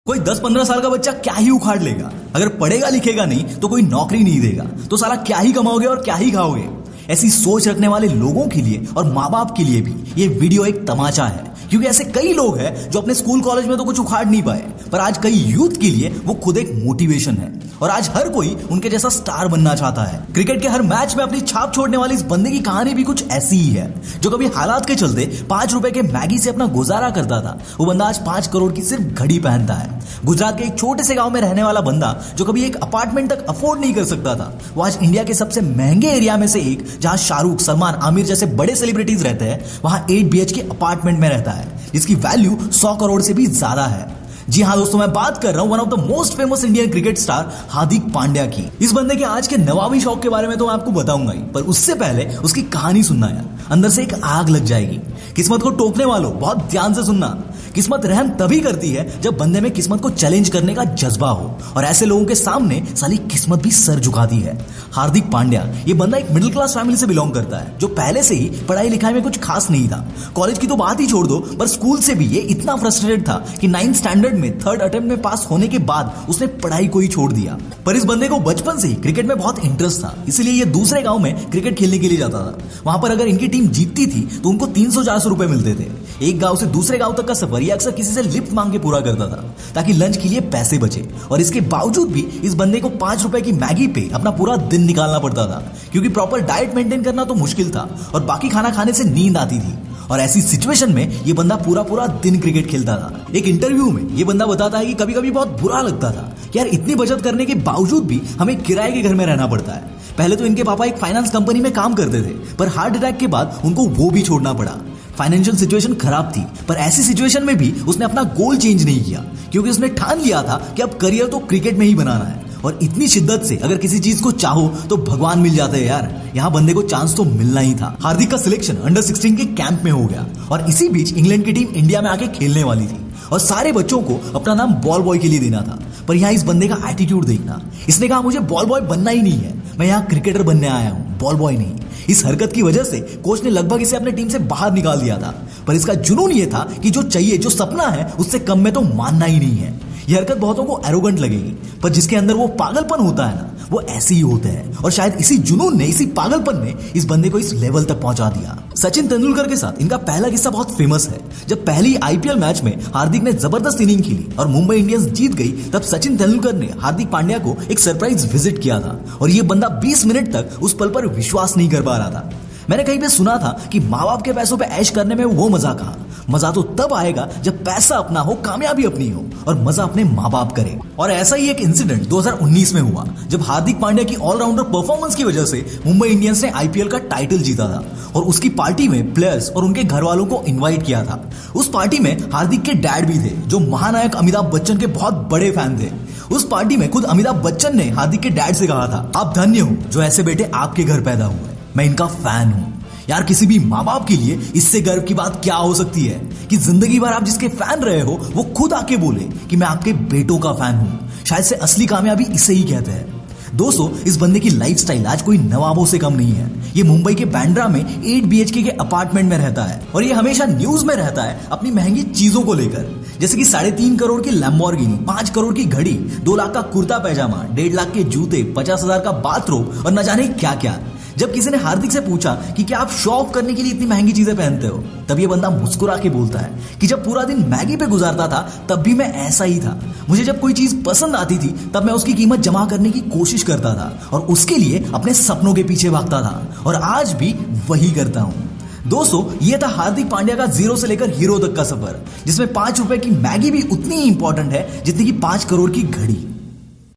कोई 10-15 साल का बच्चा क्या ही उखाड़ लेगा। अगर पढ़ेगा लिखेगा नहीं तो कोई नौकरी नहीं देगा तो साला क्या ही कमाओगे और क्या ही खाओगे। ऐसी सोच रखने वाले लोगों के लिए और माँ बाप के लिए भी ये वीडियो एक तमाचा है, क्योंकि ऐसे कई लोग हैं जो अपने स्कूल कॉलेज में तो कुछ उखाड़ नहीं पाए, पर आज कई यूथ के लिए वो खुद एक मोटिवेशन है और आज हर कोई उनके जैसा स्टार बनना चाहता है। क्रिकेट के हर मैच में अपनी छाप छोड़ने वाली इस बंदे की कहानी भी कुछ ऐसी ही है। जो कभी हालात के चलते 5 रुपए के मैगी से अपना गुजारा करता था, वो बंदा आज 5 करोड़ की सिर्फ घड़ी पहनता है। गुजरात के एक छोटे से गांव में रहने वाला बंदा जो कभी एक अपार्टमेंट तक अफोर्ड नहीं कर सकता था, वो आज इंडिया के सबसे महंगे एरिया में से एक, जहां शाहरुख, सलमान, आमिर जैसे बड़े सेलिब्रिटीज रहते हैं, वहां 8 BHK अपार्टमेंट में रहता है, जिसकी वैल्यू 100 करोड़ से भी ज्यादा है। जी हाँ दोस्तों, मैं बात कर रहा हूं one of the most famous Indian cricket star Hardik Pandya की। इस बंदे के आज के नवाबी शौक के बारे में तो मैं आपको बताऊंगा ही, पर उससे पहले उसकी कहानी सुनना यार, अंदर से एक आग लग जाएगी। किस्मत को टोकने वालों बहुत ध्यान से सुनना। किस्मत रहम तभी करती है जब बंदे में किस्मत को चैलेंज करने का जज्बा हो, और ऐसे लोगों के सामने साली किस्मत भी सर झुकाती है। हार्दिक पांड्या ये बंदा एक मिडिल क्लास फैमिली से बिलोंग करता है, जो पहले से ही पढ़ाई लिखाई में कुछ खास नहीं था। कॉलेज की तो बात ही छोड़ दो, पर स्कूल से भी ये इतना फ्रस्ट्रेटेड था कि 9th स्टैंडर्ड में 3rd अटेम्प्ट में पास होने के बाद उसने पढ़ाई को ही छोड़ दिया। पर इस बंदे को बचपन से ही क्रिकेट में बहुत इंटरेस्ट था, इसलिए ये दूसरे गांव में क्रिकेट खेलने के लिए जाता था। वहां पर अगर इनकी टीम जीतती थी तो उनको 300-400 रुपए मिलते थे। एक गांव से दूसरे गांव तक का सफर ये अक्सर किसी से लिफ्ट मांग के पूरा करता था, ताकि लंच के लिए पैसे बचे। और इसके बावजूद भी इस बंदे को 5 रुपए की मैगी पे अपना पूरा दिन निकालना पड़ता था, क्योंकि प्रॉपर डाइट मेंटेन करना तो मुश्किल था और बाकी खाना खाने से नींद आती थी। और ऐसी सिचुएशन में ये बंदा पूरा दिन क्रिकेट खेलता था। एक इंटरव्यू में ये बंदा बताता है कि कभी कभी बहुत बुरा लगता था कि यार इतनी बचत करने के बावजूद भी हमें किराए के घर में रहना पड़ता है। पहले तो इनके पापा एक फाइनेंस कंपनी में काम करते थे, पर हार्ट अटैक के बाद उनको वो भी छोड़ना पड़ा। फाइनेंशियल सिचुएशन खराब थी, पर ऐसी सिचुएशन में भी उसने अपना गोल चेंज नहीं किया, क्योंकि उसने ठान लिया था कि अब करियर तो क्रिकेट में ही बनाना है। और इतनी शिद्दत से अगर किसी चीज को चाहो तो भगवान मिल जाते हैं यार। यहाँ बंदे को चांस तो मिलना ही था। हार्दिक का सिलेक्शन अंडर 16 के कैंप में हो गया, और इसी बीच इंग्लैंड की टीम इंडिया में आके खेलने वाली थी, और सारे बच्चों को अपना नाम बॉल बॉय के लिए देना था। पर यहाँ इस बंदे का एटीट्यूड देखना। इसने कहा मुझे बॉल बॉय बनना ही नहीं है, मैं यहाँ क्रिकेटर बनने आया हूँ, बॉल बॉय नहीं। इस हरकत की वजह से कोच ने लगभग इसे अपने टीम से बाहर निकाल दिया था। पर इसका जुनून ये था कि जो चाहिए, जो सपना है, उससे कम में तो मानना ही नहीं है। यह हरकत बहुतों को एरोगेंट लगेगी, पर जिसके अंदर वो पागलपन होता है ना, वो ऐसे ही होते हैं। और शायद इसी जुनून ने, इसी पागलपन ने इस बंदे को इस लेवल तक पहुंचा दिया। सचिन तेंदुलकर के साथ इनका पहला किस्सा बहुत फेमस है। जब पहली IPL मैच में हार्दिक ने जबरदस्त इनिंग खेली और मुंबई इंडियंस जीत गई, तब सचिन तेंदुलकर ने हार्दिक पांड्या को एक सरप्राइज विजिट किया था, और ये बंदा 20 मिनट तक उस पल पर विश्वास नहीं कर पा रहा था। मैंने कहीं पे सुना था कि माँ बाप के पैसों पे ऐश करने में वो मजा कहा। मजा तो तब आएगा जब पैसा अपना हो, कामयाबी अपनी हो, और मजा अपने माँ बाप करे। और ऐसा ही एक इंसिडेंट 2019 में हुआ, जब हार्दिक पांड्या की ऑलराउंडर परफॉर्मेंस की वजह से मुंबई इंडियंस ने IPL का टाइटल जीता था, और उसकी पार्टी में प्लेयर्स और उनके घर वालों को इन्वाइट किया था। उस पार्टी में हार्दिक के डैड भी थे, जो महानायक अमिताभ बच्चन के बहुत बड़े फैन थे। उस पार्टी में खुद अमिताभ बच्चन ने हार्दिक के डैड से कहा था, आप धन्य हो जो ऐसे बेटे आपके घर पैदा हुए, मैं इनका फैन हूं। यार किसी भी माँ बाप के लिए इससे गर्व की बात क्या हो सकती है कि जिंदगी भर आप जिसके फैन रहे हो वो खुद आके बोले कि मैं आपके बेटों का फैन हूं। शायद से असली कामयाबी इसे ही कहते हैं। दोस्तों, इस बंदे की लाइफस्टाइल आज कोई नवाबों से कम नहीं है। ये मुंबई के बांद्रा में 8 BHK के अपार्टमेंट में रहता है, और ये हमेशा न्यूज में रहता है अपनी महंगी चीजों को लेकर, जैसे कि 3.5 करोड़ की लैम्बोर्गिनी, 5 करोड़ की घड़ी, 2 लाख का कुर्ता पैजामा, 1.5 लाख के जूते, 50,000 का बाथरूम, और न जाने क्या क्या। जब किसी ने हार्दिक से पूछा कि क्या आप शो ऑफ करने के लिए इतनी महंगी चीजें पहनते हो, तब ये बंदा मुस्कुरा के बोलता है कि जब पूरा दिन मैगी पे गुजारता था तब भी मैं ऐसा ही था। मुझे जब कोई चीज पसंद आती थी तब मैं उसकी कीमत जमा करने की कोशिश करता था, और उसके लिए अपने सपनों के पीछे भागता था, और आज भी वही करता हूं। दोस्तों, ये था हार्दिक पांड्या का 0 से लेकर हीरो तक का सफर, जिसमें 5 रुपए की मैगी भी उतनी ही इंपॉर्टेंट है जितनी की 5 करोड़ की घड़ी।